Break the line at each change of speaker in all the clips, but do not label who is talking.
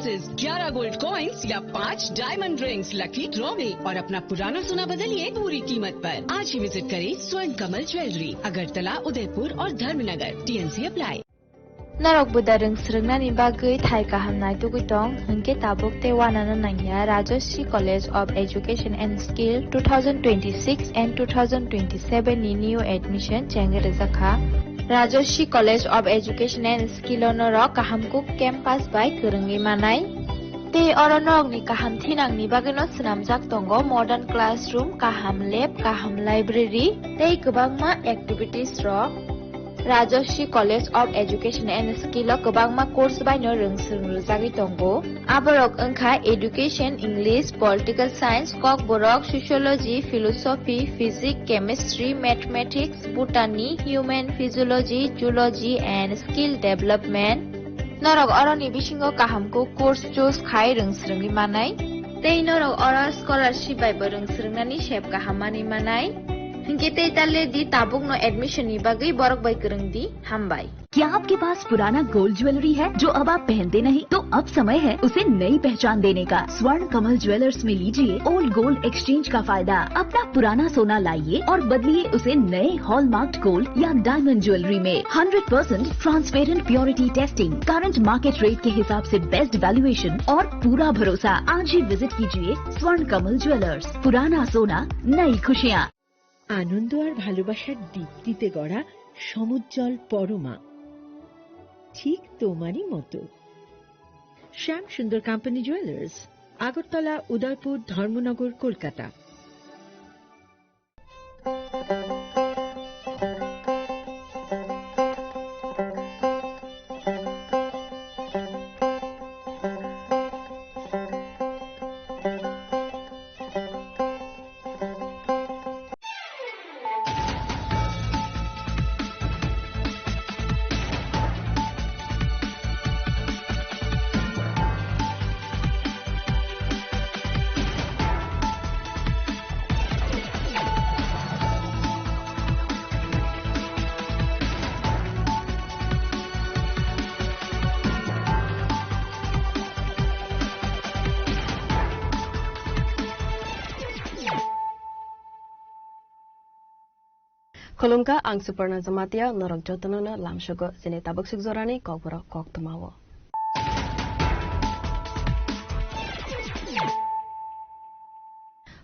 Prices, 11 gold coins या 5 diamond rings lucky draw में और अपना पुराना सोना बदलिए पूरी कीमत पर। आज ही विजिट करें स्वर्ण कमल ज्वेलरी, अगरतला, उदयपुर और Dharmanagar. TNC apply.
Narok budareng srengna bagui thai kahamnai tugutong hingke tabuk te wanana nangya Rajashri College of Education and Skill 2026 and 2027 ni new admission chengere zakha Rajashri College of Education and Skill onorok kahamkuk campus by kerengi manai te oronok ni kaham thinang ni bagino snamjak tongo modern classroom, kaham lab, kaham library te kobangma activities rok Rajashri College of Education and Skill kobangma course by no rungsrujagi tongo aborok engkha education, English, political science, kok borok sociology, philosophy, physics, chemistry, mathematics, botany, human physiology, zoology and skill development norok oroni bisingo kahamko course choose khai rungsrungi manai tei norok ora scholarship by rungsrungnani shep kahamani manai Hinge ताले दी Tabuk no admission knee Bagai Barak by करंग दी हम by.
क्या आपके पास पुराना gold jewellery है जो अब आप पहनते नहीं? तो अब समय है उसे नई पहचान देने का। स्वर्ण कमल ज्वेलर्स में लीजिए ओल्ड गोल्ड एक्सचेंज का फायदा। अपना पुराना सोना लाइए और बदलिए उसे नए हॉलमार्क्ड गोल्ड या डायमंड ज्वेलरी में। 100% transparent purity testing, current market rate के हिसाब से बेस्ट वैल्यूएशन और पूरा भरोसा। आज ही विजिट कीजिए स्वर्ण कमल ज्वेलर्स। पुराना सोना, नई खुशियाँ।
আনন্দ আর ভালোবাসার দীপ্তিতে গড়া সমুজ্জ্বল পরমা, ঠিক তোমারই মতো। শ্যাম সুন্দর company jewellers, Agartala, Udaipur, Dharmanagar, Kolkata.
Kolumka ang Suparna Zamatia norok jotonono lamshogo sine tabuk sugzorani kokboro koktumawo.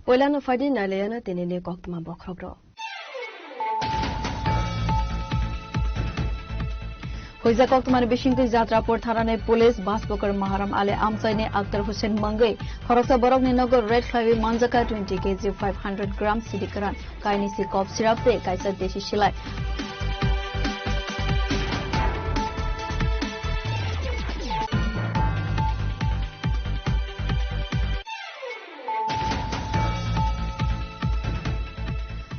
Poilano fadi naleyana tenene koktuma bokrobro. Hoiza koktumani bishingti jatrapur tharane police baspokar Maharam Ale Amsaine Akhtar Hussein Mangai Khorosa Borokni Nogor Red Flavy Manjaka 20 kg 500 gram sidikaran kaini si cough syrup te kaisa deshi shilai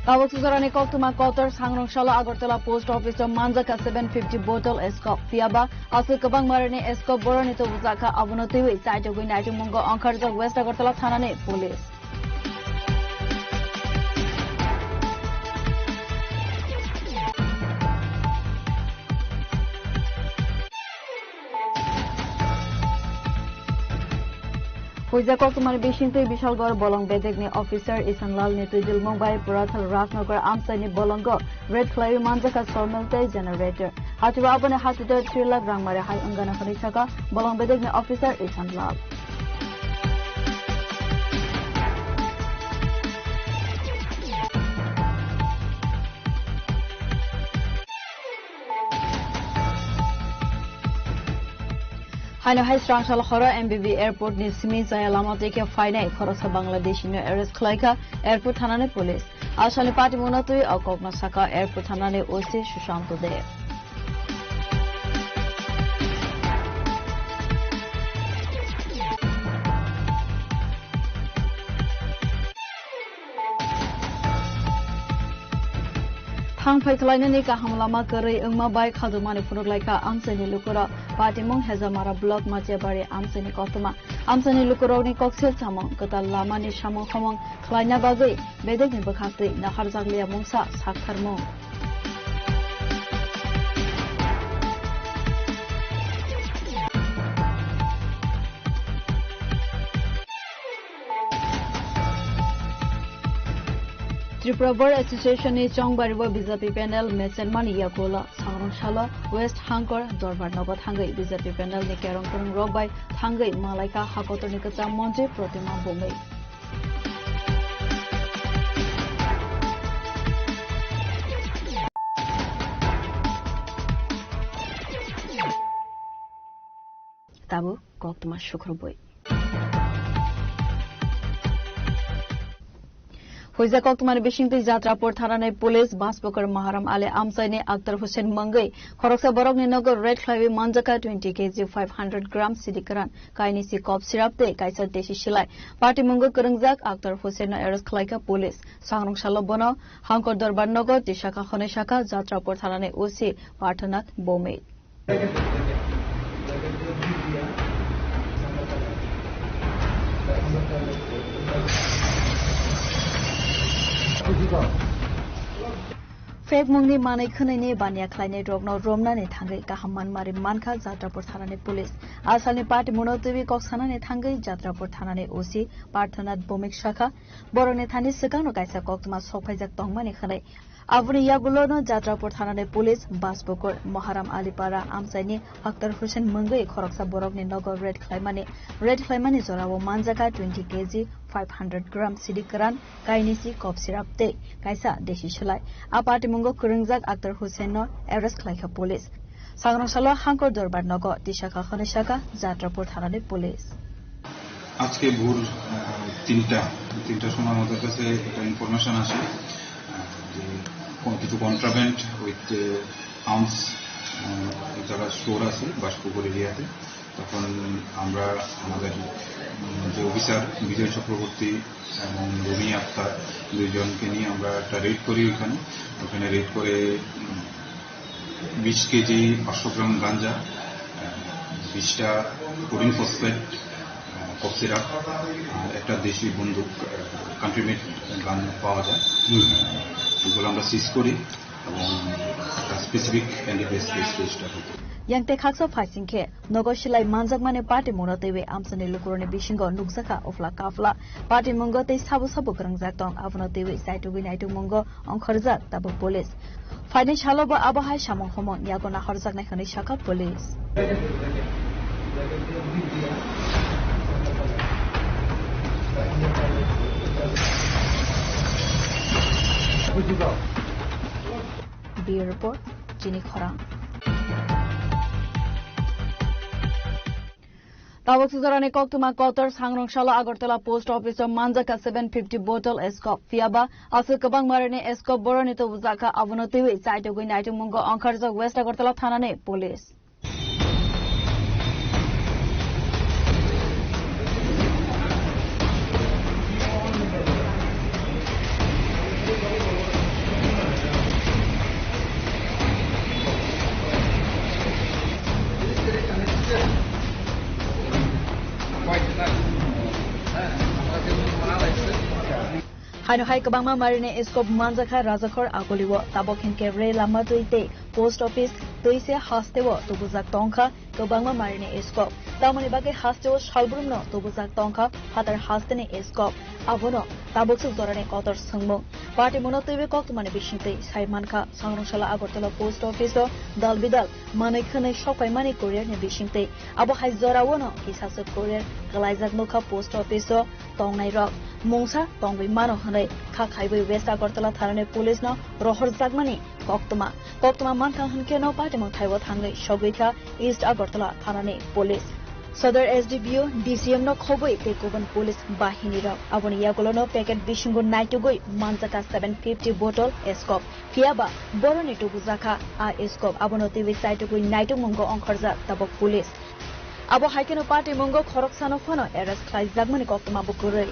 Tabuk sugzorani koktuma kotor sangrong shala Agartala post office Manjaka 750 bottle escop fiaba asu kabang marani escop boroni to buzaka abunoti hui site goi naitu mungo angkharjak West Agartala thanane police Hoiza koktumani bishingtui Bishalgor Bolong Bedegni officer Isanlal Nitujil Mumbai Purathal Rajnagar Amsani Bolongo Red Flavy Manjaka Sawmill generator Hatiba abone hatuder 3 lakh rangmare hai angana khanisaka Bolong Bedegni officer Isanlal Haino hai strangshal khora MBB airport ni simi jaya lama teke fainai khorosa Bangladeshi no arrest khlaika airport thanane police ashali party monatui akokma saka airport thanane OC Sushant Dev Thang Paiklainani ka hamlama karai ungma bai khadumani phuruklaika amsani lukura Patimong Hezamara block Machebari amsani kotuma amsani lukuroni koksil samong kata lamani samong khamong khlaina bagai bedekni bakhakri nahar jaglia mungsa sakharmong Tripura Bar Association ni Chongbariwa BJP panel Mechen Mani Yakola Sangrongshalo West Hangkor Dorbar Nogot Hangai BJP panel ni Kerongkrong Robai Hangai Malaika Hakotor ni Kata Monte Protima Bomei Tabu Kok Tuma Shukroboi Hoiza Kok Tumani Bishingti Jatrapur Tharane Police Baspokar Maharam Ale Amsaini Akhtar Hussein Mangai Khoroksa Borok ni Nogo Red Clavi Manjaka 20 kg 500 gram Sidikaran Kaini si Kop Syrup te Kaisa Deshi Shilai Party Mungo Kurungjak Akhtar Hussein na Eros Khlaika Police Sangrong Shalo Bono Hangkor Darbar Nogo Tishaka Khone Shaka Jatrapur Tharane OC Parthanath Bomei Fake Mungni Manai Khanaini Banya Klaine Drogno Romna ne Thangai Kahaman Mari Manka Jatrapur Thanane Police Asalni Party Monotivi Koksana ne Thangai Jatrapur Thanane OC Parthanath Bomik Shakha Borone Thani Sekano Kaisa Koktuma Sokhaijak Tongmani Khanai Avuni Yagulono Jatrapur Thanane Police Baspokor Moharam Alipara Amsaini Akhtar Hussein Mangai Khoroksa Borok ni Nogo Red Claimani Zorawo Manjaka 20 kg 500 gram Sidikaran Kainisi Kop Syrup te Kaisa Deshi Shilai A Party Mungo Kurungjak Akhtar Hussein no Arrest Klaika Police Sangrong Shalo Hangkor Dorbar Nogo Tishaka Khone Shaka Jatrapur Thanane Police
আজকে ভোর 3টার সময় আমাদের কাছে একটা information আসে যে কিছু contraband with arms যারা স্টোর আছে বাসপুকুর এরিয়াতে তখন আমরা আমাদের যে অফিসার বিজয় চক্রবর্তী এবং রমি আক্তার দুইজনকে নিয়ে আমরা একটা রেড করি ওখানে রেড করে 20 কেজি 500 গ্রাম গাঁজা 20টা কোরিন ফসফেট কপ সিরাপ একটা দেশি বন্দুক কান্ট্রিমেড গান পাওয়া যায় এগুলো আমরা সিজ করি এবং একটা স্পেসিফিক ক্যান্ডিডেট রেজিস্টার করি
Yang te khaksa Faisingke Nogo Shilai Manjakmane Party Monotewe Amsani Lukurone Bishingo Nukzaka Ofla Kafla Party Mungo te Sabu Grangjak Tong Avonotewe Saitu Winaitu Mungo Onkhorzak Tabu Police Finance Haloba Abahai Shamong Homon Yagona Horzak Nakhani Shaka Police Bureau Report Jini Khorang Tabok Suzarane Koktuma Kotor Sangrong Shala Agartala Post Office Manjaka 750 bottle escop Fiaba Asu Kabang Marine escop Boronito Uzaka Avonotiwi Saito Guinaitu Mungo Onkarza West Agartala Thanane Police Haino Hai Kabangma Marine Escop Manjaka Rajakor Agoliwo Tabokhin Kevre Lama Tuite Post Office Tuise Hastewo Tubuzak Tongka Kabangma Marine Escop Tamani Bage Hastewo Shalbrumno Tubuzak Tongka Hatar Hastene Escop Avono Taboksu Zorane Kotor Sangmo Party Monotiwe Koktumane Bishinte Saimanka Sangrongshalla Agartala Post Office Dalbidal Manekhane Shokai Mani Courier ne Bishinte Abo Hai Zorawono Kisasa Courier Galaizak Nokha Post Office Tongnai Rock Mongsa Tongwi Mano Hanai Kakhaiwi West Agartala Thanane Police no Rohor Jagmani Koktuma Manka Hanke no Party Monthaiwa Thangai Shogwitha East Agartala Thanane Police Sodar SDBO DCM no Khoboi Pekoban Police Bahini Rok Aboni Yagolono Packet Bishingo Naitugoi Manjaka 750 bottle escop Fiaba Boroni Tubuzaka A escop Abonoti Wisaitugoi Naitu Mungo Onkharza Tabok Police Abo Haikeno Party Mungo Khoroksano Fono Arrest Khai Jagmani Koktuma Bukurei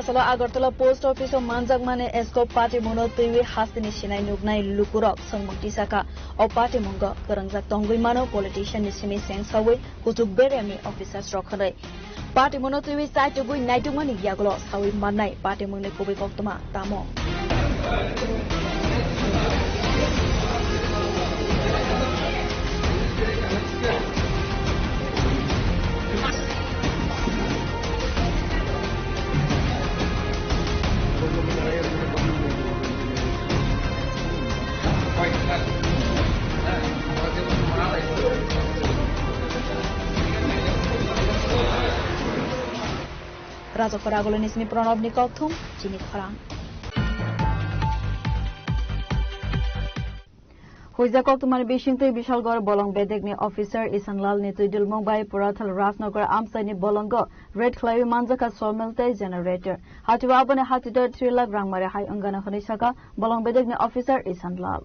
Asalo Agartala Post Office of Manjak Mane Esco Party Mono Tiwi Hastini Sinai Nugnai Lukurok Sangmukti Saka O Party Mungo Karangjak Tongui Mano Politician Nisimi Sensawi Kutuk Beremi Officers Rokhare Party Mono Tiwi Sai to Gui Naitumani Yaglo Sawi Manai Party Mune Kubi Koktama Tamo Raja Koragolo Nismi Pranab Nikothum, Chini Kharang. Huiza Koktumani Bishinte Bishalgor Bolong Bedegni Officer Isanlal Nitudil Mumbai Purathal Rasnagar Amsani Bolongo Red Clay Manjaka Somelte Generator. Hatiwabane Hatidar 3 lakh Rangmare Hai Angana Khanisaka Bolong Bedegni Officer Isanlal.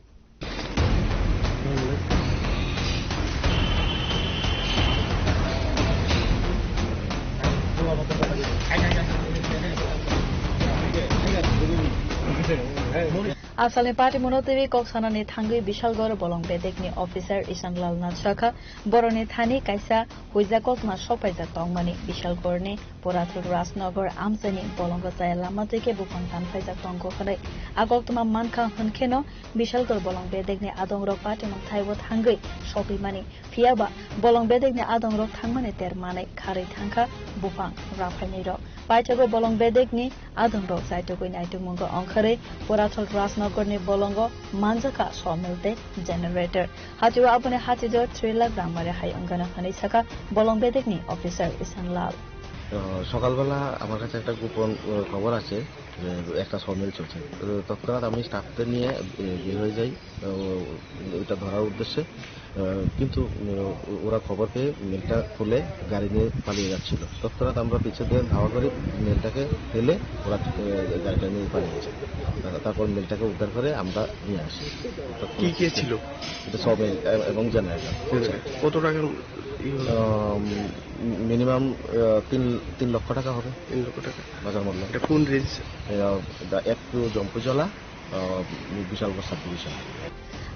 Asalni party monotivi koksanani thangi Bishalgor Bolong Bedegni Officer Isanlal Natshaka Boroni Thani Kaisa Huijakok na Shopaita Tongmani Bishalgorni Porathul Rasnagar Amsani Bolongo Lama Teke Bupang Tanfaita Tongo Khare Agoktuma Manka Hunkeno Bishalgor Bolong Bedegni Adongrok Party Mong Thaiwo Thangi Shopi Mani Fiaba Bolong Bedegni Adongrok Thangmani Termane Khari Thangka Bupang Rafainiro Paitago Bolong Bedegni Adongrok Saitogoi Naitumungo Onkhare Porathul Rasnagarni Bolongo Manjaka Somelte Generator Hatiwa Apune Hatidor 3 lakh Rangmare Hai Angana Khanisaka Bolong Bedegni Officer Isanlal
সকালবেলা আমার কাছে একটা গোপন খবর আছে যে একটা sawmill চলছে তৎক্ষণাৎ আমি স্টাফদের নিয়ে বের হয়ে যাই ওটা ধরার উদ্দেশ্যে কিন্তু ওরা খবর পেয়ে মেলটা খুলে গাড়ি নিয়ে পালিয়ে যাচ্ছিল তৎক্ষণাৎ আমরা পিছে দিয়ে ধাওয়া করে মেলটাকে ফেলে ওরা গাড়িটা নিয়ে পালিয়ে গেছে তারপর মেলটাকে উদ্ধার করে আমরা নিয়ে আসি
কি কি ছিল
এটা সমিল এবং জেনারেটর
কত টাকা
মিনিমাম 3 লক্ষ টাকা হবে
3 লক্ষ টাকা
বাজার মূল্য
এটা কোন রেঞ্জ
একটু Jampujala Bishalgarh sub division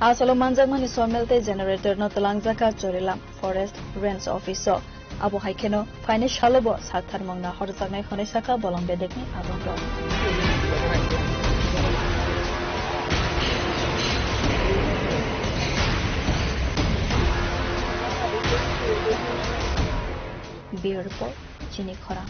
Asalo Manjagmani Somelte Generator no Talangjaka Chorilam Forest Range Officer Abu Haikeno Fine Shalabo Sakthar Mongna Horzagnai Khanisaka Bolong Bedegni Abongo Bureau Report Chini Kharang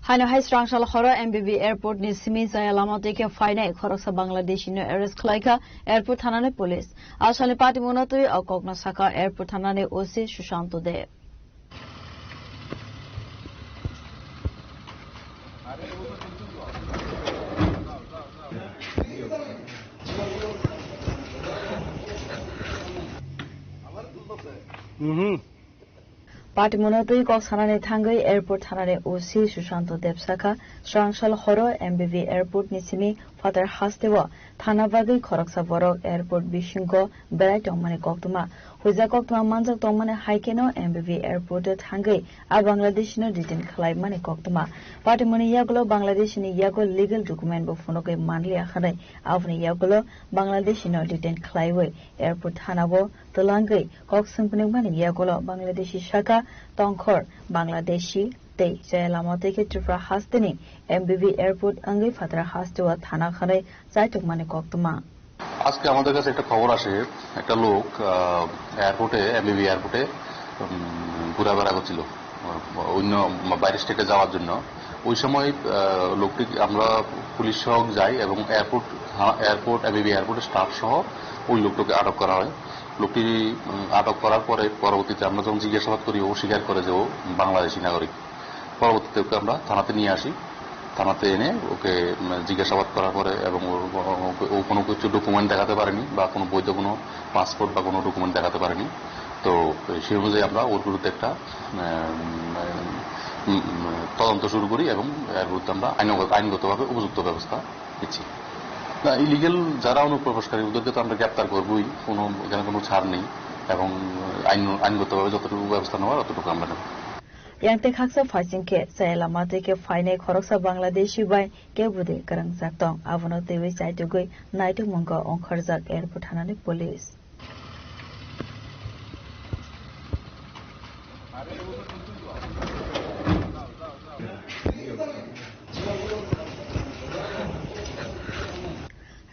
Haino Hai Srangshal Khora MBB Airport ni Simi Zayalama Teke Fainai Khoroksa Bangladeshi no arrest Klaika Airport Thanane Police Asali Party Monotui Okokna Saka Airport Thanane OC Shushanto De Party Monotui Koksanane Thangai Airport Thanane OC Shushanto Debsaka Srangshal Khoro MBV Airport Nisimi Father Hastewa Thanabagi Khoroksa Borok Airport Bishingo Berai Tongmane Koktuma Huiza Koktuma Manjak Tongmane Haikeno MBV Airport Thangai A Bangladesh no detain Khalai Mane Koktuma Party Moni Yaglo Bangladesh ni Yago legal document bo Fonoke Manli Akhane Avni Yaglo Bangladesh no detain Khalaiwe Airport Thanabo Tolangai Koksampane Mane Yaglo Bangladeshi Shaka Tongkhor Bangladeshi Te Jayalama Teke Tripura Hastini MBV Airport Angai Fatra Hastewa Thana Khare Saitok Mane Koktuma
আজকে আমাদের কাছে একটা খবর আসে একটা লোক এয়ারপোর্টে এমবিবি এয়ারপোর্টে ঘোরাফেরা করছিল অন্য বাইরে স্টেটে যাওয়ার জন্য ওই সময় লোকটি আমরা পুলিশ সহ যাই এবং এয়ারপোর্ট এমবিবি এয়ারপোর্টের স্টাফ সহ ওই লোকটাকে আটক করা হয় লোকটি আটক করার পরে পরবর্তীতে আমরা যখন জিজ্ঞাসাবাদ করি ও স্বীকার করে যে ও বাংলাদেশি নাগরিক পরবর্তীতে ওকে আমরা থানাতে নিয়ে আসি থানাতে এনে ওকে জিজ্ঞাসাবাদ করার পরে এবং ও কোনো কিছু ডকুমেন্ট দেখাতে পারেনি বা কোনো বৈধ কোনো পাসপোর্ট বা কোনো ডকুমেন্ট দেখাতে পারেনি তো সেই অনুযায়ী আমরা ওর বিরুদ্ধে একটা তদন্ত শুরু করি এবং এর বিরুদ্ধে আমরা আইনগতভাবে উপযুক্ত ব্যবস্থা নিচ্ছি না ইলিগেল যারা অনুপ্রবেশকারী ওদেরকে তো আমরা গ্রেপ্তার করবোই এখানে কোনো ছাড় নেই এবং আইনগতভাবে যতটুকু ব্যবস্থা নেওয়ার ততটুকু আমরা নেব
yang te khaksa phasing ke sai lama te ke faine khoroksa Bangladeshi bai ke bude karang jaktong abono te wi chai tugui naitu mongko ongkharjak airport thanani police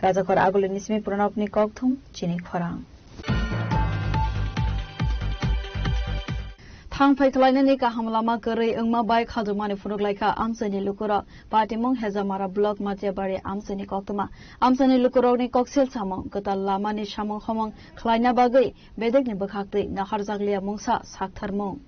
Rajakor agule nisme pranapni kokthum chini khorang Thang phai khlainani ka hamlama korei engma bai khadumani furuklaika amsani lukura patimong hezamara block matiabari amsani koktuma amsani lukuroni koksel samong kata lamani samong khomong khlaina bagai bedekni bakhakti naharjaglia mungsa saktharmong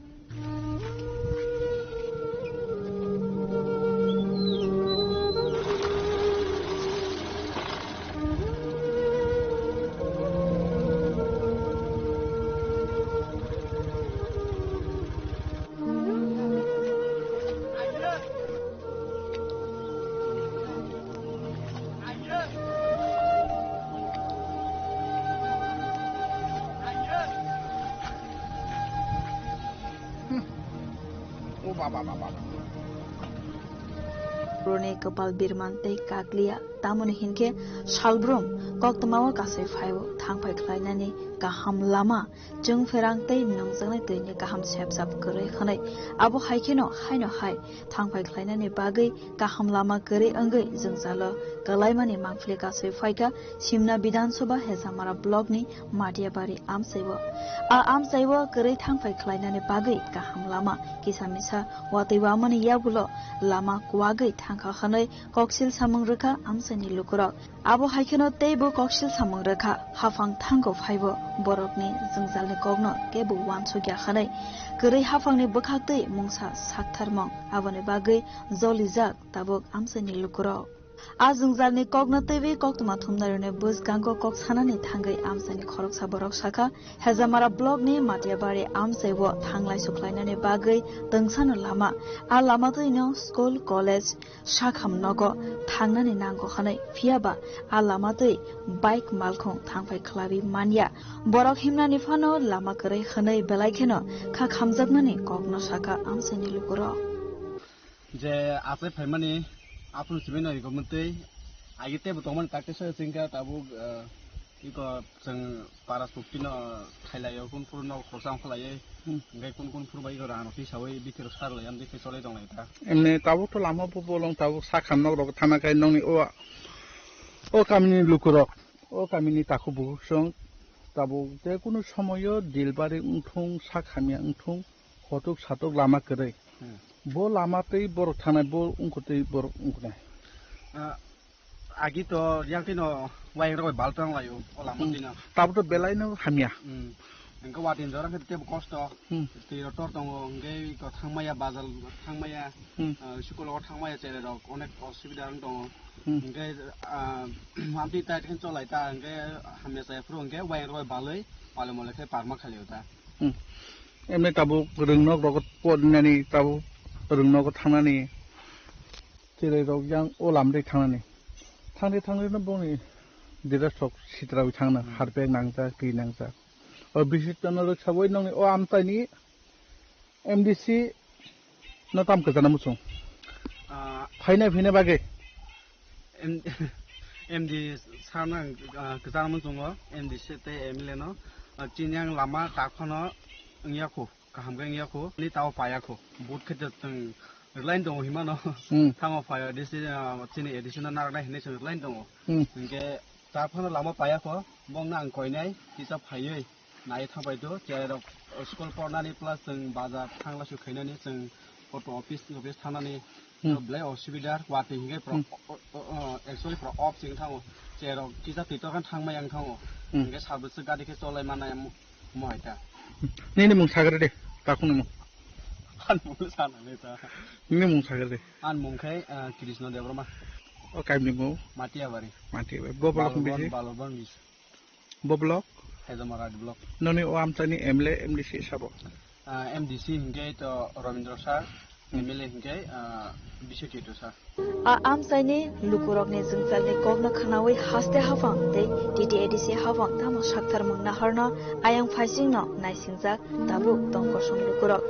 Rone kapal birman tei kaklia tamoni hinke salbrom koktamawa kasai phaibo thangphai khlainani kaham lama jung ferang tei nongjangnai toini kaham sepsap korei khanai abo haikeno haino hai thangphai khlainani bagai kaham lama korei angai jungzalo kalaimani mangfle kasai phaika simna bidhan sabha hezamara block ni matiabari amsaibo a amsaibo korei thangphai khlainani bagai kaham lama kisamisa wataiwamani yabulo lama kwagai thangkha khanai koksil samung rekha amsani lukura abo haikeno teibo koksil samung rekha hafang thangko phaibo borokni jungjalni kokno kebo wansugya khanai korei hafangni bokhaktei mungsa saktharmong aboni bagai jolijak tabok amsani lukura a jungjalni kokno teibi koktuma thumnarone busgango koksanani thangai amsani khoroksa borok saka hezamara block ni matiabari amsaibo thanglai suklainani bagai tungsano lama a lama toino school college shakham nogo thangnani nango khanai phiaba a lama toi bike malkhong thangphai khlabi mania borok himnani phano lama korei khanai belaikheno kha khamjaknani kokno saka amsani lukuro
je ape phaimani apun simena government agite botoman takte singka tabu iko jeng para suktino khailayo kun purno khosang khlaye ngai kun purbai go rano ti sawai bitir sarla yam dikhe chole dong laita
emne tabu to lama bolong tabu sakhan nok rok thana kai nongni o kamini lukurok o kamini takubu song tabu te kunu samoyo dilbari unthung sakhamya unthung hotuk satuk lama korei bo lama tei borok thana bo ungkotei borok ungkunai
agi to yaktino wai roi baltang layo o lama dina
tabu to belaino hamya
engko watin jorang kete kosto ti rotor tongo ngai ko thangmaya bazal thangmaya sikulo thangmaya chere rok onek osubida tongo ngai amti ta ken cholai ta ngai hamya sai fru ngai wai roi balai pale mole khe parma khaliyo ta
emne tabu rungno rok podnani tabu rungno ko thangnani chere rok yang o lamdei thangnani thangde no boni dirasok sitrawi thangna harpe nangja ki nangja o bisitano rok saboi nongni o amtani MDC no tam ka jana musung phine bage
MD sana kejana musung MDC te emile no chinyang lama takhono ngyakho kaham ngyakho ni taw payakho bot khete tang line dong himano thango paya this is chini additional na na hine line dong nge takhono lama payakho bongna angkoinai kisa phayoi nai thabai do chero school pornani plus jeng bazar thangla su khainani jeng auto office thanani blai osubidar wati hinge pro actually pro off jing thango chero kisa tito kan thangma yang thango nge sabus gadi ke cholai manai moita
nini mung sagre de takunu mung
an mung sana neta
nini mung sagre de
an mung khai Krishna Devrama
o kaimni mo
Matiabari
bo blok bisi
balobon bis
bo blok
Hezamara block
noni o amtani MLA MDC sabo
MDC hinge to Ravindra Sar MLA हिंगे बिशे केटो सा
आमसाइने लुकुरकने जोंजालने गगना खानावै हास्ते हाफां दे TTADC हाफां तामो साक्थार मंगना हरना आयां फाइसिंनो नाइसिंजा दाबु तंगसं लुकुरक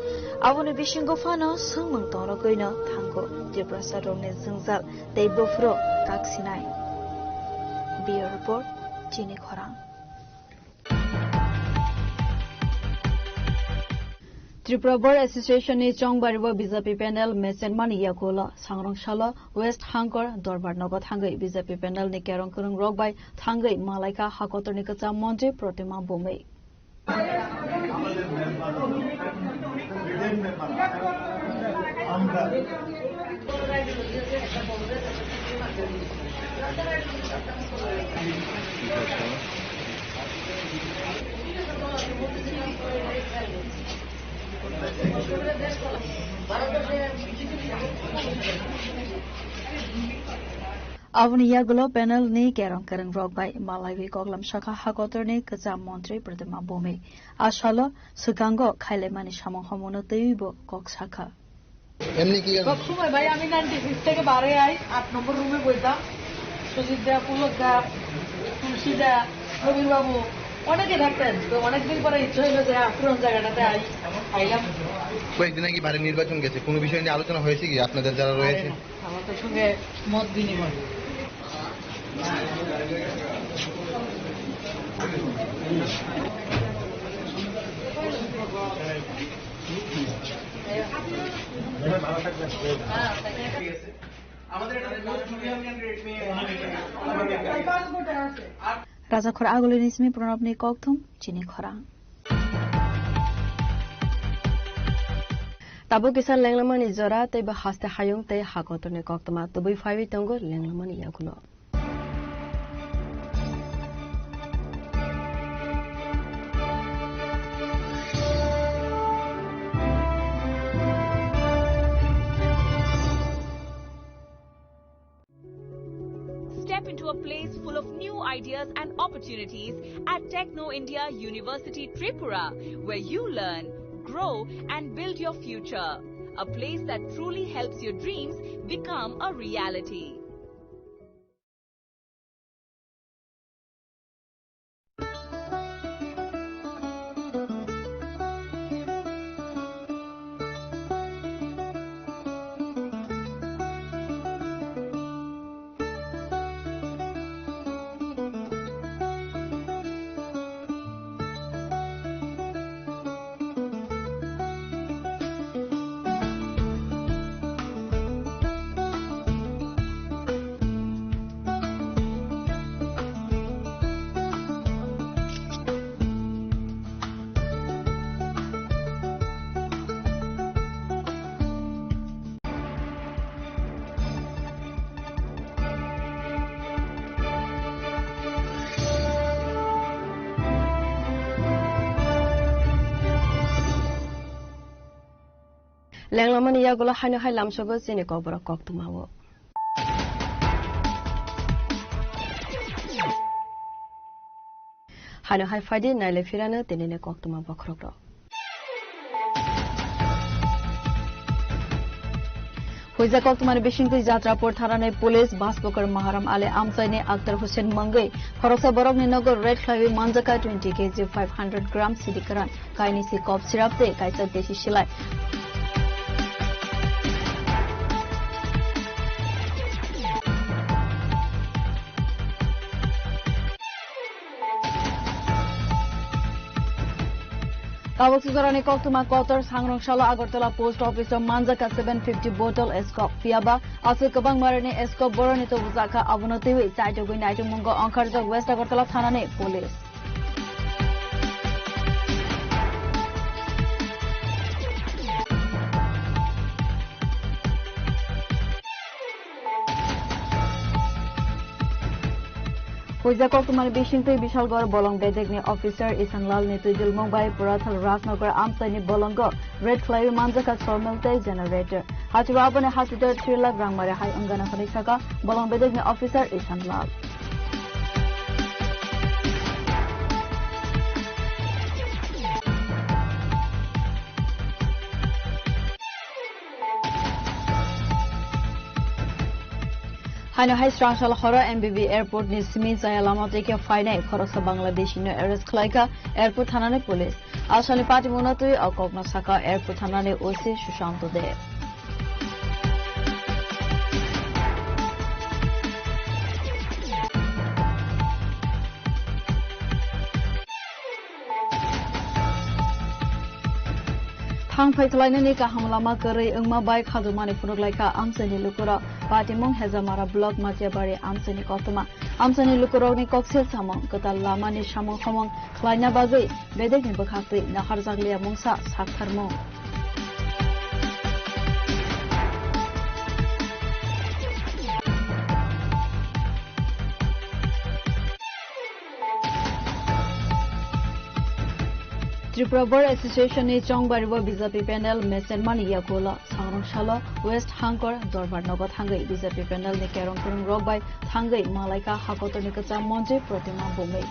आबुनि बिशिंगो फानो सोंमंग तंरो गयनो थांगो त्रिपुरा रोगने जोंजाल दे बोफ्रो काक्सिनाय बियो रिपोर्ट चिनि खरां त्रिपुरा बर एसोसिएशन नि चंगबारिबो बीजेपी पैनल मेसेन मानि याकोला सांरंशाला वेस्ट हांकर दरबार नगद थांगै बीजेपी पैनल नि केरं करं रगबाय थांगै मालायका हाकतरनि कचा मन्त्रि प्रतिमा बुमै Avni yagulo panel ni kerong kereng rok by Malawi Goglam Shaka Hakotor ni kaza Montri Pratima Bome. Ashalo Sugango Kailemani Shamon Homono Teibo Gok Shaka.
সবসময় ভাই আমি 96 থেকে বারে আই 8 নম্বর রুমে বইতাম সুজিতদা পুলকদা তুলসীদা রবীন বাবু অনেকে থাকতেন তো অনেকদিন পরে ইচ্ছে হইলো যে পুরনো জায়গাটাতে আইলাম
কয়েকদিন আগে বারে নির্বাচন গেছে কোনো বিষয় নিয়ে আলোচনা হয়েছে কি আপনাদের যারা রয়েছে
আমাদের সঙ্গে মত বিনিময়
Raja Khor Agulinismi Pranabni Kokthum Chini Khora Tabu Kisan Langlamani Zora Te Bahaste Hayung Te Hakotone Koktama to be 5 Tongo Langlamani Yakuno.
Step into a place full of new ideas and opportunities at Techno India University Tripura, where you learn, grow and build your future. A place that truly helps your dreams become a reality.
Langlamani Yagola Hana Hilam Shogo Siniko Brokok Tumawo. Hana High Friday Nile Firana Tenine Koktuma Bokrokro. Huiza Koktumani Bishing Jatra Port Harane Police Baspoker Maharam Ale Amsaine Akhtar Hussein Mangai Horosa Borok Ninogo Red Clay Manjaka 20 kg 500 grams Sidikaran Kaini Si Cop Syrup Te Kaisa Deshi Shilai. Kawaksigorani Koktuma Kotor Sangrongshalo Agartala Post Office Manjaka 750 bottle escop Piaba Asu Kabang Marine escop Boronito Buzaka Abunotiwi Saito Guinaitu Mungo Ankarja West Agartala Thanane Police. Huiza Koktumani Bishingtui Bishalgor Bolong Bedegni Officer Isanlal Nitujil Mumbai Purathal Rasnagar Amsani Bolongo Red Clay Manjaka Sormelte Generator Haturabane Hospital 3 lakh Rangmare High Angana Khanisaka Bolong Bedegni Officer Isanlal. Haino hai strangshal khora MBB airport ni simi jaya lama teke fainai khoroksa Bangladeshi no arrest khlaika airport thanane police. Asali party monatui akokna saka airport thanane OC Sushanto de. Thang Paitalainani ka hamlama kari engma bai khadumani punuklaika amsani lukura patimong hezamara blog matiabari amsani kotoma amsani lukurogni koksel samang kata lamani samang khamang khlaina bagai bedekni bakhakti nahar jaglia mungsa saktharmo Tripura Bar Association ni Chongbaribo BJP panel Mesen Maniya Kola Sangrongshalo West Hangkor Dorbar Nogot Hangai BJP panel ni Kerongkurung Robai Hangai Malaika Hakotor ni Kacha Monje Protima Bumei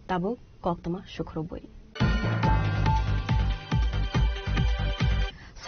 Tabo Koktama Shukroboi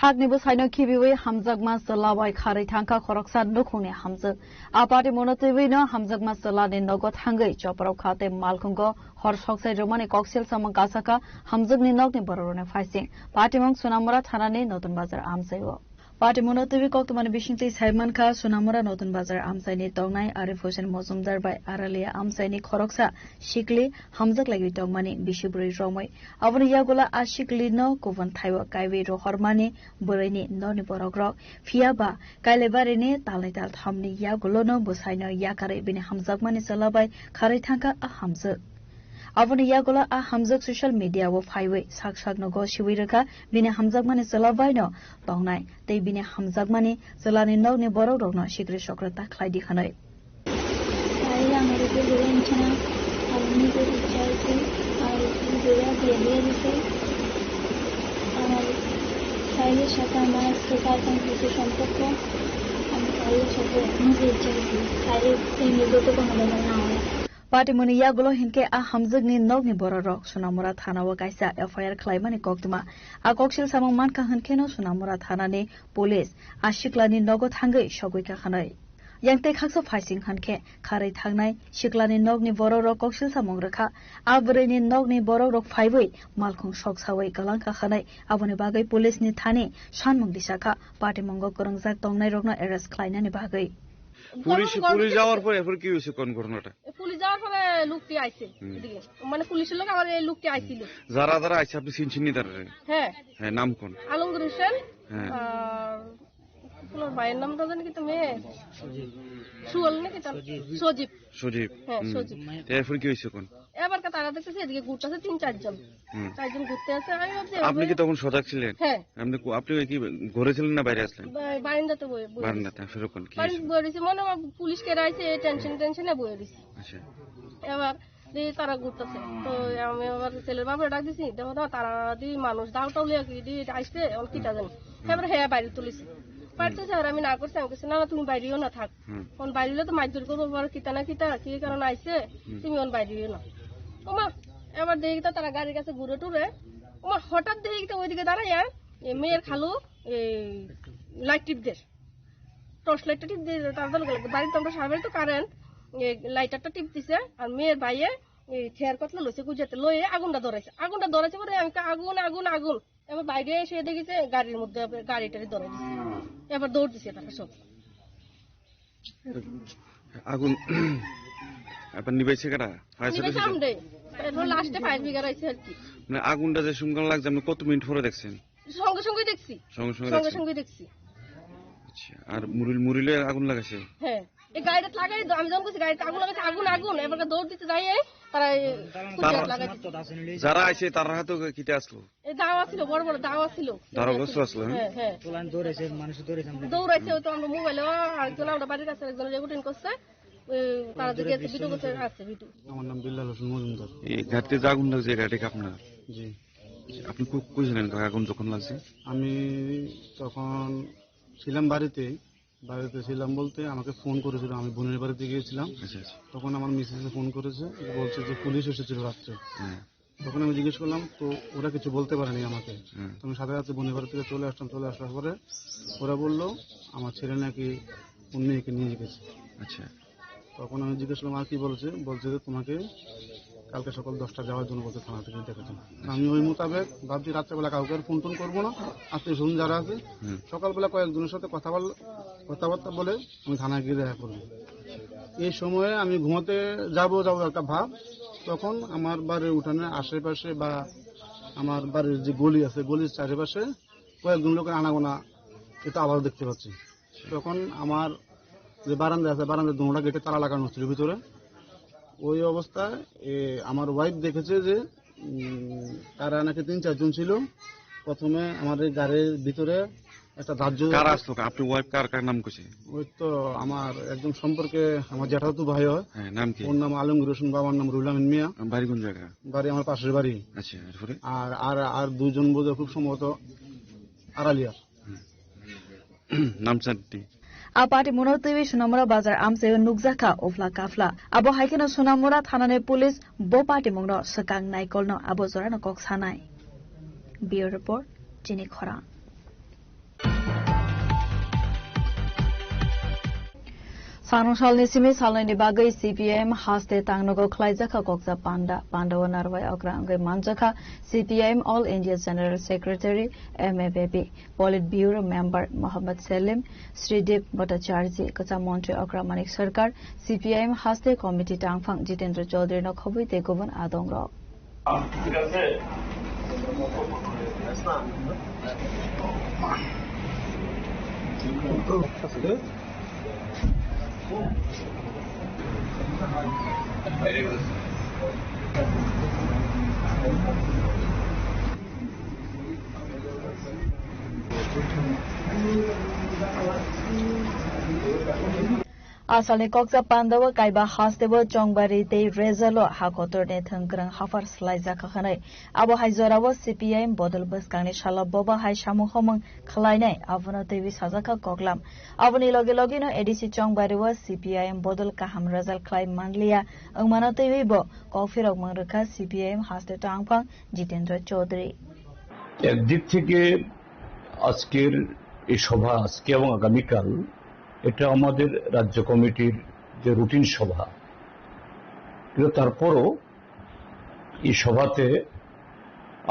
Sagnibo Saino Kibiwe Hamzak Masala by Kari Tanka Koroksa Nukuni Hamzak Apati Monotivino Hamzak Masala in Nogot Hangai Chopro Kate Malkungo Horshoksai Romani Coxel Samakasaka Hamzak ni Nogni Borone Faising Patimong Sunamura Tanani Notan Bazar Amsayo Party Monotivi Koktomani Bishingti Saiman Ka Sunamura Notan Bazar Amsaini Tongnai Arif Hossain Mozumdar by Aralia Amsaini Koroksa Shikli Hamzak Lagi Tongmani Bishiburi Romoi Avani Yagula Ashikli no Kovan Taiwa Kaiwi Rohormani Burani Noni Borogrok Fiaba Kailebarini Talnital Hamni Yagulono Busaino Yakare Bini Hamzak Mani Salabai Karitanka a Hamzak Avani Yagula a Hamzak social media of highway Saksak Nogo Shiwiraka Bini Hamzak Mani Salavaino Tongnai They Bini Hamzak Mani Salani Nogni Borogno Shikri Shokrata Klaidi Hanoi Party Munia Golo Hinke a Hamzagni Nogni Borok, Sunamura Thana Wakaisa, FIR Climbani Koktuma, a Kokshil Samamanka Hankeno, Sunamura Thanani, Police, a Shiklani Nogot Hangai, Shogwika Hanoi. Yang take hacks of Haising Hanke, Kari Tangnai, Shiklani Nogni Borok, Kokshil Samongraka, Avereni Nogni Borok 5 way, Malkong Shoks Hawaii, Galanka Hanai, Avanibagai Police ni Thani, Shanmung Dishaka, Party Mongo Kurangzak Tongnai Rogna Eres Kleinani Bagai.
Police যাওয়ার পরে এরপর কি হয়েছে কোন ঘটনাটা
police যাওয়ার পরে লোকটি আইছে এদিকে মানে পুলিশের লোক আমার এই লোকটি আইছিল
যারা যারা আইছে আপনি চিনছিনি তার
হ্যাঁ
হ্যাঁ নাম কোন
আলমগীর হোসেন
হ্যাঁ
আপনার ভাইয়ের নামটা জানি কি তুমি সুয়াল নাকি তার সজীব হ্যাঁ সজীব
এরপর কি হয়েছে কোন
এবার তারা দেখতেছে এদিকে ঘুরতেছে 3-4 জন ঘুরতে আছে
আপনি কি তখন সজাগ ছিলেন
হ্যাঁ
আপনি কি ঘরে ছিলেন না বাইরে আসলেন
বারান্দাতে
বারান্দাতে সেরকম কি
বয়ে রয়েছে মনে পুলিশ কেরা আইছে টেনশনে বয়ে রয়েছে
আচ্ছা
এবার তারা ঘুরতেছে তো আমি আমার ছেলের বাবা ডাক দিছি দেখো তারা দি মানুষ দাও টাউলিয়া কি দি আইছে কিটা জানি এবার হ্যাঁ বাইরে তুলিছে পারতে স্যার আমি না করছি আমি বলছি না তুমি বাইরেও না থাক কোন বাইরে তো মাইজুর করবো কিতা না কিতা কি কারণ আইছে তুমি ওন বাইরেও না ওমা এবার দেখি তো তারা গাড়ির কাছে ঘুরে টুরে ওমা হঠাৎ দেখি তো ওইদিকে দাঁড়াইয়া মেয়ের খালু লাইট টিপ দের টর্চ লাইটটা টিপ দিয়ে তার বাড়িতে আমরা সারাবাড়ি তো কারেন্ট লাইটারটা টিপ দিছে আর মেয়ের ভাইয়ে খেয়ার কতলা লইছে গুজাতে লয়ে আগুনটা ধরাইছে পরে আমি আগুন এবার বাইরে এসে দেখেছে গাড়ির মধ্যে গাড়িটারি ধরে দিছে এবার দৌড় দিছে তারা সব
আগুন আপনি নিবেছে কারা
এরপর লাস্টে ফায়ার ব্রিগেড আইছে আর কি
মানে আগুনটা যে সুন্দর লাগছে আপনি কত মিনিট পরে দেখছেন
সঙ্গে দেখছি
আচ্ছা আর মুরিলে আগুন লাগাছে
হ্যাঁ এই গাড়িটা লাগাই আমি যখন বলছি গাড়িতে আগুন লাগাছে আগুন এবার দৌড় দিতে যাই তারা
যারা আইছে তারা হাতে কিটা আসলো
এই দাওয়া ছিল বড় দাওয়া ছিল
দাওয়া আসলো
হ্যাঁ দৌড়াইছে তো আমরা মোবাইলে আরেকজন আমরা বাড়ির কাছে একজন রেকর্ডিং করছে তারা দিকে ভিডিও করতে আছে ভিডিও
আমার নাম বিল্লাল হোসেন মজুমদার
এই ঘাটতে যে আগুন লাগছে গাড়ি আপনার
জি
আপনি কইছিলেন আগুন যখন লাগছে
আমি তখন ছিলাম বাড়িতে
বাড়িতে ছিলাম বলতে আমাকে ফোন করেছিল, আমি বোনের বাড়িতে গিয়েছিলাম। তখন আমার মিসেস ফোন করেছে, বলছে যে পুলিশ এসেছিল রাত্রে। তখন আমি জিজ্ঞেস করলাম, তো ওরা কিছু বলতে পারেনি আমাকে। আমি সাথে সাথে বোনের বাড়ি থেকে চলে আসলাম। চলে আসার পরে ওরা বললো আমার ছেলে নাকি অন্য মেয়েকে নিয়ে গেছে।
আচ্ছা,
তখন আমি জিজ্ঞেস করলাম আর কি বলছে, বলছে যে তোমাকে কালকে সকাল 10টা যাওয়ার জন্য বলছে থানা থেকে ডেকেছেন। আমি ওই মোতাবেক ভাবছি রাত্রেবেলা কাউকে আর ফোন টোন করবো না, আত্মীয় স্বজন যারা আছে সকালবেলা কয়েকজনের সাথে কথাবার্তা বলে আমি থানায় গিয়ে দেখা করবো। এই সময়ে আমি ঘুমাতে যাবো একটা ভাব, তখন আমার বাড়ির উঠানে আশেপাশে বা আমার বাড়ির যে গলি আছে গলির চারিপাশে কয়েকজন লোকের আনাগোনা এটা আবারও দেখতে পাচ্ছি। তখন আমার যে বারান্দা আছে বারান্দার দোনোটা গেটে তালা লাগানো হচ্ছিল ভিতরে। ওই অবস্থায় আমার ওয়াইফ দেখেছে যে তারা নাকি 3-4 জন ছিল। প্রথমে আমাদের গাড়ির ভিতরে একটা ধার্য
আপনি ওয়াইফ কার নাম কইছে?
ওই তো আমার একদম সম্পর্কে আমার জ্যাঠাতো ভাই হয়।
নাম কি?
ওর নাম আলমগীর হোসেন, বাবার নাম রুহুল আমিন মিয়া।
বাড়ি কোন জায়গা?
বাড়ি আমার পাশের বাড়ি।
আচ্ছা,
আর 2 জন বোধহয় খুব সম্ভবত আড়ালিয়া
নাম চারটি।
Apati Munotivi Sunamura Bazar Amse Nugzaka Ofla Kafla. Abo Haikino Sunamura Thanane Police Bopati Mungno Sakang Naikolno Abo Zorano Koksanai. Bureau Report Jini Khora. Sanusal Nisimi Salani Bagai CPM Haste Tangnogo Klaizaka Koksa Pandawa Narwai Okrangai Manjaka CPM All India General Secretary MABB Politburo Member Mohammad Selim Sridip Bhattacharya Kota Montri Okramanik Sarkar CPM Haste Committee Tangfang Jitendra Chaudhary no Khobui te Govan Adongrok. Asalni Koksa Pandawa Kaiba Hastebo Chongbari Te Rezalo Hakotor Ne Thangkrang Hafar Slaiza Kakhanai Abo Haizorawo CPM Bodol Baskani Shala Boba Hai Shamu Homang Khlainai Avano Tevi Sajaka Koklam Avoni Loge Logino EDC Chongbari was CPM Bodol Kaham Razal Klai Mandlia Angmano Tevi Bo Kofirok Mangraka CPM Haste Tangpang Jitendra Chaudhary
একদিক থেকে আজকের এই সভা আজকে এবং আগামীকাল এটা আমাদের রাজ্য কমিটির যে রুটিন সভা, কিন্তু তারপরও এই সভাতে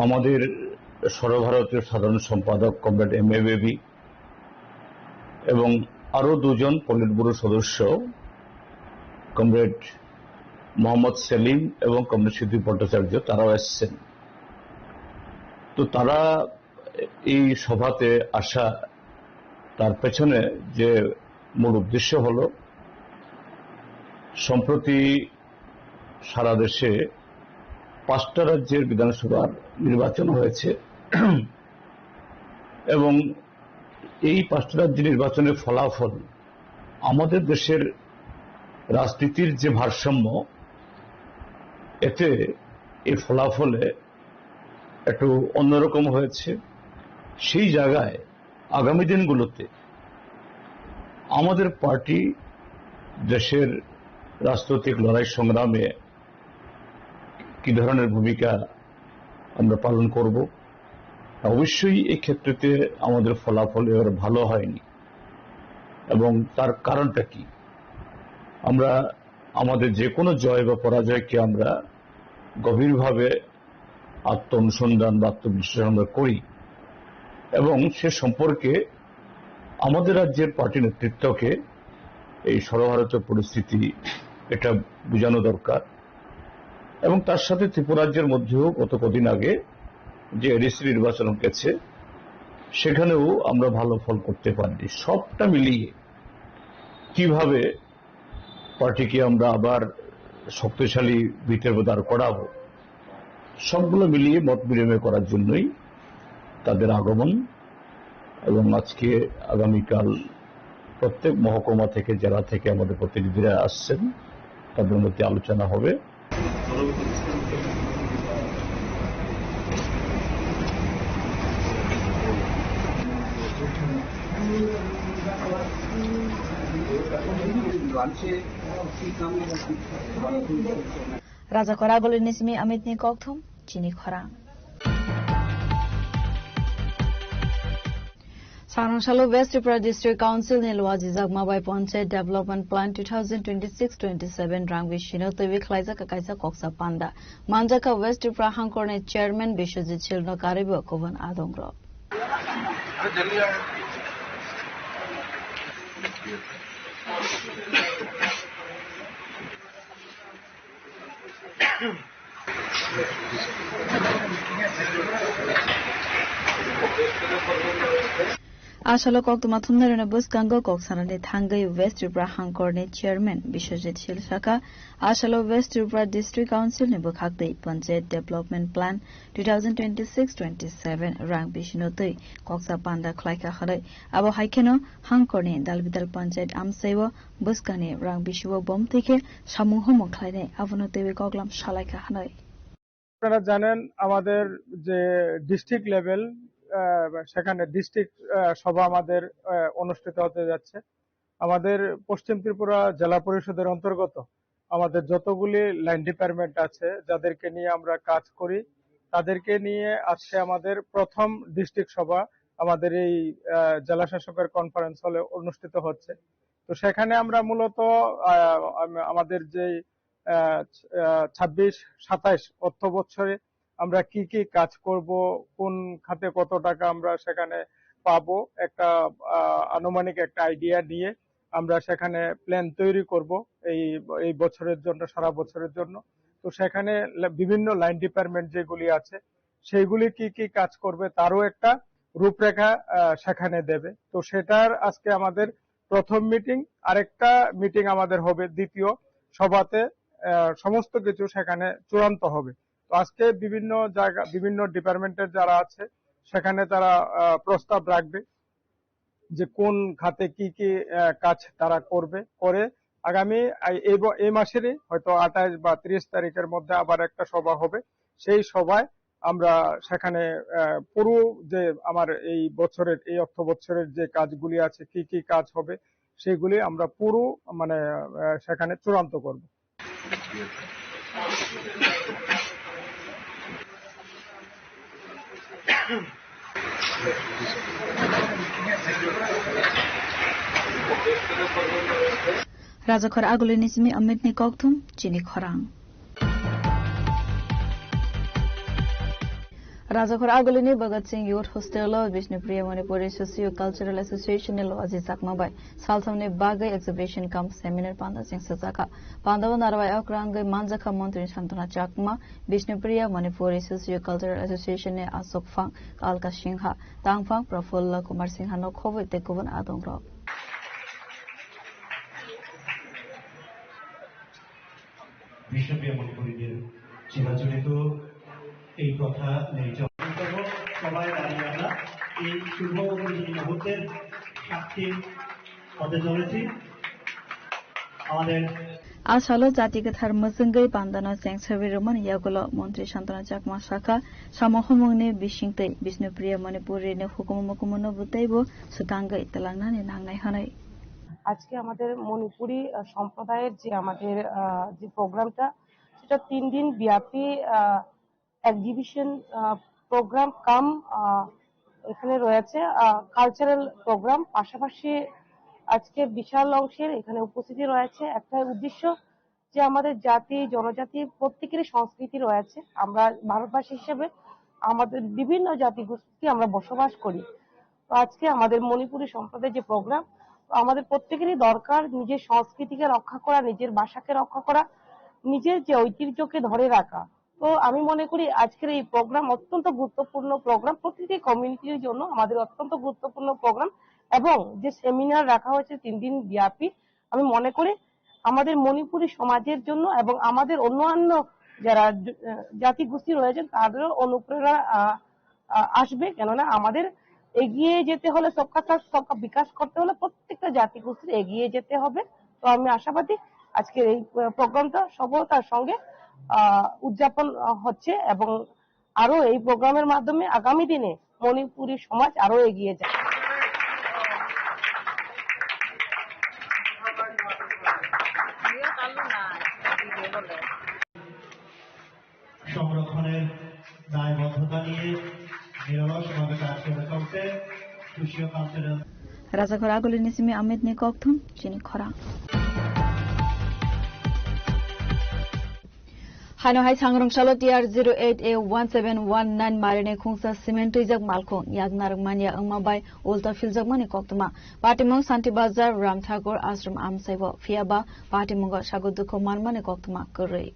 আমাদের সর্বভারতীয় সাধারণ সম্পাদক কমরেড MABB এবং আরো 2 জন পলিট ব্যুরো সদস্য কমরেড মোহাম্মদ সেলিম এবং কমরেড সৃদীপ ভট্টাচার্য তারাও এসেছেন। তো তারা এই সভাতে আসা তার পেছনে যে মূল উদ্দেশ্য হলো সম্প্রতি সারা দেশে 5টা রাজ্যের বিধানসভার নির্বাচন হয়েছে এবং এই 5টা রাজ্যের নির্বাচনের ফলাফল আমাদের দেশের রাজনীতির যে ভারসাম্য এতে এই ফলাফলে একটু অন্যরকম হয়েছে। সেই জায়গায় আগামী দিনগুলোতে আমাদের পার্টি দেশের রাজনৈতিক লড়াই সংগ্রামে কি ধরনের ভূমিকা আমরা পালন করব, অবশ্যই এই ক্ষেত্রে আমাদের ফলাফল এবার ভালো হয়নি এবং তার কারণটা কি, আমরা আমাদের যে কোনো জয় বা পরাজয়কে আমরা গভীরভাবে আত্ম অনুসন্ধান বা আত্মবিশ্লেষণ করি এবং সে সম্পর্কে আমাদের রাজ্যের পার্টি নেতৃত্বকে এই সর্বভারতীয় পরিস্থিতি এটা বোঝানো দরকার। এবং তার সাথে ত্রিপুরাজ্যের মধ্যেও গত কদিন আগে যে এডিসি নির্বাচন গেছে সেখানেও আমরা ভালো ফল করতে পারিনি। সবটা মিলিয়ে কিভাবে পার্টিকে আমরা আবার শক্তিশালী ভিতের দাঁড় করাবো, সবগুলো মিলিয়ে মত বিনিময় করার জন্যই তাদের আগমন। এবং আজকে আগামীকাল প্রত্যেক মহকুমা থেকে জেলা থেকে আমাদের প্রতিনিধিরা আসছেন, তাদের মধ্যে আলোচনা হবে।
Raja Koragol Nismi Amitni Kokthum, Chini Khorang. Sarangshalo West Tripura District Council ne Lwaji Jagmabai Panchayat Development Plan 2026-27 Rangwi Shino Tevi Khlaisa Kakaisa Koksa Panda Manjaka West Tripura Hangkor ne Chairman Bishojit Chilno Karibu Kovan Adongro. Ashalo Kok Tumatumner and a bus Gango Koksan de Tangai West Tripura Hangkorne Chairman Bishojit Shilshaka Ashalo West Tripura District Council Nebukakde Panchayat Development Plan 2026-27 Rang Bishinotui Koksa Panda Klaika Hare Abo Haikeno Hangkorne Dalbidal Panchayat Amsewa Buskane Rang Bishuo Bomtike Shamuhomo Klane Avonotevi Koglam Shalaika Hanoi.
আপনারা জানেন আমাদের যে district level সেখানে district সভা আমাদের অনুষ্ঠিত হতে যাচ্ছে আমাদের পশ্চিম ত্রিপুরা জেলা পরিষদের অন্তর্গত আমাদের যতগুলি লাইন ডিপার্টমেন্ট আছে যাদেরকে নিয়ে আমরা কাজ করি তাদেরকে নিয়ে আজকে আমাদের প্রথম ডিস্ট্রিক্ট সভা আমাদের এই জেলা শাসকের কনফারেন্স হলে অনুষ্ঠিত হচ্ছে তো সেখানে আমরা মূলত আমাদের যে 26-27 অর্থ বছরে আমরা কি কি কাজ করব কোন খাতে কত টাকা আমরা সেখানে পাবো একটা আনুমানিক একটা আইডিয়া নিয়ে আমরা সেখানে প্ল্যান তৈরি করব এই বছরের জন্য সারা বছরের জন্য তো সেখানে বিভিন্ন লাইন ডিপার্টমেন্ট যেগুলি আছে সেইগুলি কি কি কাজ করবে তারও একটা রূপরেখা সেখানে দেবে তো সেটার আজকে আমাদের প্রথম মিটিং আরেকটা মিটিং আমাদের হবে দ্বিতীয় সভাতে সমস্ত কিছু সেখানে চূড়ান্ত হবে তো আজকে বিভিন্ন জায়গা বিভিন্ন ডিপার্টমেন্টের যারা আছে সেখানে তারা প্রস্তাব রাখবে যে কোন খাতে কি কি কাজ তারা করবে করে আগামী এই মাসেরই হয়তো 28 বা 30 তারিখের মধ্যে আবার একটা সভা হবে সেই সভায় আমরা সেখানে পুরো যে আমার এই বছরের এই অর্থ বছরের যে কাজগুলি আছে কি কি কাজ হবে সেগুলি আমরা পুরো মানে সেখানে চূড়ান্ত করব
Rajakhor Agule Nismi Amitni Kokthum Chini Khorang. Rajakhor Agulini Bhagat Singh Youth Hostel Vishnupriya Manipuri Socio-Cultural Association Lwaji Jagmabai Salthamne Bagai Exhibition Camp Seminar Panda Singh Sajaka Pandavan Arwai Akrangai Manjaka Mantri Santana Chakma Vishnupriya Manipuri Socio-Cultural Association Asok Phang Kalka Singha Tangphang Prafulla Kumar Singha no Khobe Tekovan Adongro
Vishnupriya Manipuri চিরাচরিত এই কথা নেই সবাই দাঁড়িয়ে আমরা এই শুভ মুহূর্তের সাক্ষী হতে চলেছি আমাদের
Ashalo Jatikethar Musungai Pandana Sanctuary Roman Yagulo Montri Shantana Chakma Shaka Samohomone Bishingte Vishnupriya Manipuri ne Hukumokumono Butebo Sutangai Telangnani Nangai Hanai
আজকে আমাদের মণিপুরি সম্প্রদায়ের যে আমাদের যে প্রোগ্রামটা সেটা 3 দিন ব্যাপী এক্সিবিশন প্রোগ্রাম কাম এখানে রয়েছে কালচারাল প্রোগ্রাম পাশাপাশি আজকে বিশাল অংশের এখানে উপস্থিতি রয়েছে একটা উদ্দেশ্য যে আমাদের জাতি জনজাতি প্রত্যেকেরই সংস্কৃতি রয়েছে আমরা ভারতবাসী হিসেবে আমাদের বিভিন্ন জাতিগোষ্ঠী আমরা বসবাস করি তো আজকে আমাদের মণিপুরি সম্প্রদায়ের যে প্রোগ্রাম আমাদের প্রত্যেকেরই দরকার নিজের সংস্কৃতিকে রক্ষা করা নিজের ভাষাকে রক্ষা করা নিজের যে ঐতিহ্যকে ধরে রাখা তো আমি মনে করি আজকের এই প্রোগ্রাম অত্যন্ত গুরুত্বপূর্ণ প্রোগ্রাম প্রতিটি কমিউনিটির জন্য আমাদের অত্যন্ত গুরুত্বপূর্ণ প্রোগ্রাম এবং যে সেমিনার রাখা হয়েছে 3 দিন ব্যাপী আমি মনে করি আমাদের মণিপুরি সমাজের জন্য এবং আমাদের অন্যান্য যারা জাতিগোষ্ঠী রয়েছেন তাদেরও অনুপ্রেরণা আসবে কেননা আমাদের এগিয়ে যেতে হলে সবকা সাথ সবকা বিকাশ করতে হলে প্রত্যেকটা জাতিগোষ্ঠীর এগিয়ে যেতে হবে তো আমি আশাবাদী আজকের এই প্রোগ্রামটা সফলতার সঙ্গে উদযাপন হচ্ছে এবং আরো এই প্রোগ্রামের মাধ্যমে আগামী দিনে মণিপুরি সমাজ আরো এগিয়ে যাবে
দায়বদ্ধতা নিয়ে নিরলসভাবে কাজ করে চলছে সুশীয় কালচারাল
রাজাঘর আগলি নিসিমি আহমেদ নি ককথুম চিনি খরা Hano hai sangrong shalo TR 08A1719 marine khungsa cement ijak malkhong yagnar mania angma bai ulta filjak mani koktuma patimong Santi Bazar Ram Thakur Ashram Amsaibo fiaba patimong sagodukho manmane koktuma korei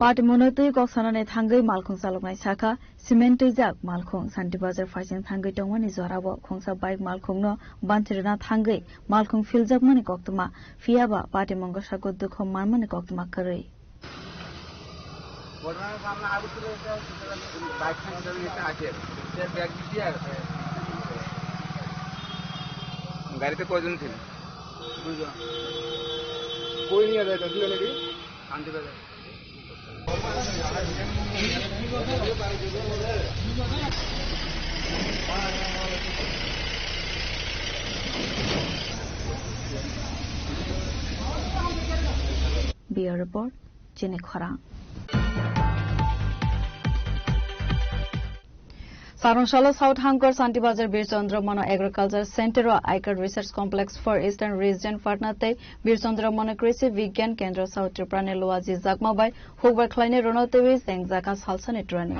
Patimonotui koksanane thangai malkhung saloknai sakha cement jak malkhung Santi Bazar faising thangai tongmani jorabo khongsa bike malkhung no banchirina thangai malkhung filjak mani koktuma fiaba patimong sagodukho manmane koktuma korei
গাড়িতে কয়জন ছিল? দুজন। কই নিয়ে যায় তাহলে নাকি? শান্তি বাজার।
Bureau report Chine Khora Saronshala South Hankor Santi Bazar Bir Chandra Mono Agriculture Center or Aikar Research Complex for Eastern Region Patnate Bir Chandra Mono Krisi Vigyan Kendra South Triprane Loazi Zakma Bai Hogbar Kleine Ronotewi Zeng Zakas Halsan Etrani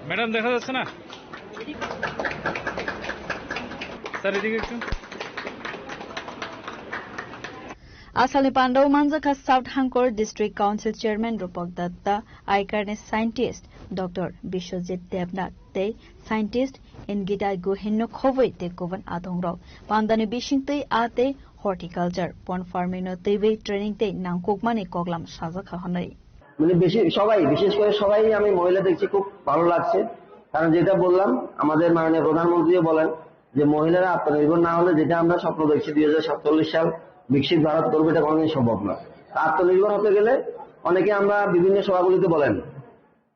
Madam দেখা যাচ্ছে না sir এদিকে একটু
Asali Pandau Manjaka South Hankor District Council Chairman Rupak Datta, Aikarne Scientist Dr. Bishojit Devnath, Te Scientist in Gita Gohinno Khowai Te Govan Adongrok, Pandani Bishing Te Ate Horticulture, Pond Farming no Tewe Training Te Nangkokmani Koglam Shazaka Honai.
মানে বেশি সবাই বিশেষ করে সবাই আমি মহিলা দেখছি খুব ভালো লাগছে কারণ যেটা বললাম আমাদের মাননীয় প্রধানমন্ত্রীও বলেন যে মহিলারা আত্মনির্ভর না হলে যেটা আমরা স্বপ্ন দেখছি 2047 সাল বিকশিত ভারত করবে এটা কোনোদিন সম্ভব না আত্মনির্ভর হতে গেলে অনেকে আমরা বিভিন্ন সভাগুলিতে বলেন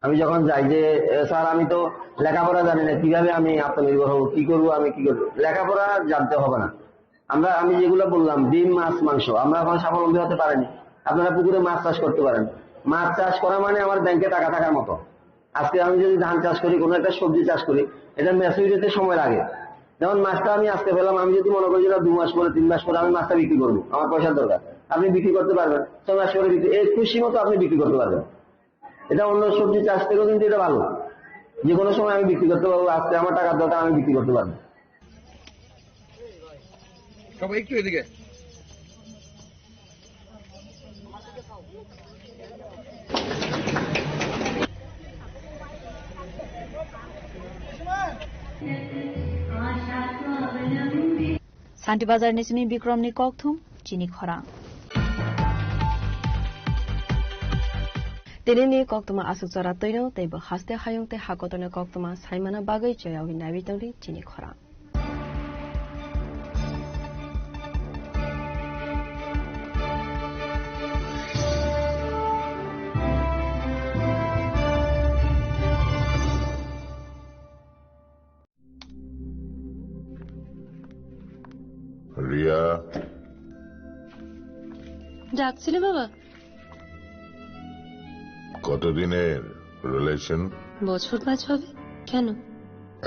আমি যখন যাই যে স্যার আমি তো লেখাপড়া জানি না কিভাবে আমি আত্মনির্ভর হব কি করব আমি কি করব লেখাপড়া জানতে হবে না আমি যেগুলো বললাম ডিম মাছ মাংস আমরা এখন স্বাবলম্বী হতে পারিনি আপনারা পুকুরে মাছ চাষ করতে পারেন মাছ চাষ করা মানে আমার ব্যাংকে টাকা থাকার মতো আজকে আমি যদি ধান চাষ করি কোনো একটা সবজি চাষ করি এটা ম্যাচুরিটিতে সময় লাগে যেমন মাছটা আমি আজকে পেলাম আমি যদি মনে করি যে 2 মাস পরে 3 মাস পরে আমি মাছটা বিক্রি করবো আমার পয়সার দরকার আপনি বিক্রি করতে পারবেন 6 মাস পরে বিক্রি এই খুশি মতো আপনি বিক্রি করতে পারবেন এটা অন্য সবজি চাষ থেকেও কিন্তু এটা ভালো যে কোনো সময় আমি বিক্রি করতে পারবো আজকে আমার টাকার দরকার আমি বিক্রি করতে পারবো
সবাই একটু এদিকে
Santi Bazar Nismi Bikram ni Kokthum Chini Khora Tini ni Koktuma Asuk Zara Toino Tebo Haste Hayung Te Hakotone Koktuma Saimana Bagai Joyawi Navitoli Chini Khora
Riya
ডাকছিলে বাবা
কতদিনের রিলেশন
বছর 5 হবে কেন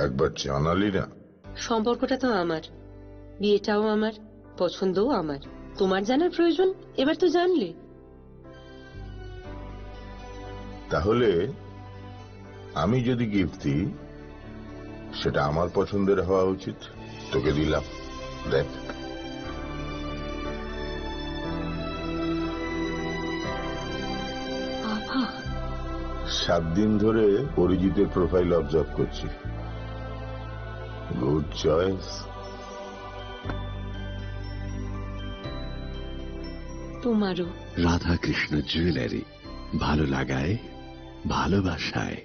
একবার জানালি না
সম্পর্কটা তো আমার বিয়েটাও আমার পছন্দও আমার তোমার জানার প্রয়োজন এবার তো জানলে
তাহলে আমি যদি গিফট দিই সেটা আমার পছন্দের হওয়া উচিত তোকে দিলাম দেখ 7 দিন ধরে অরিজিতের প্রোফাইল অবজার্ভ করছি গুড চয়েস
তোমারও
রাধা কৃষ্ণ জুয়েলারি ভালো লাগায় ভালোবাসায়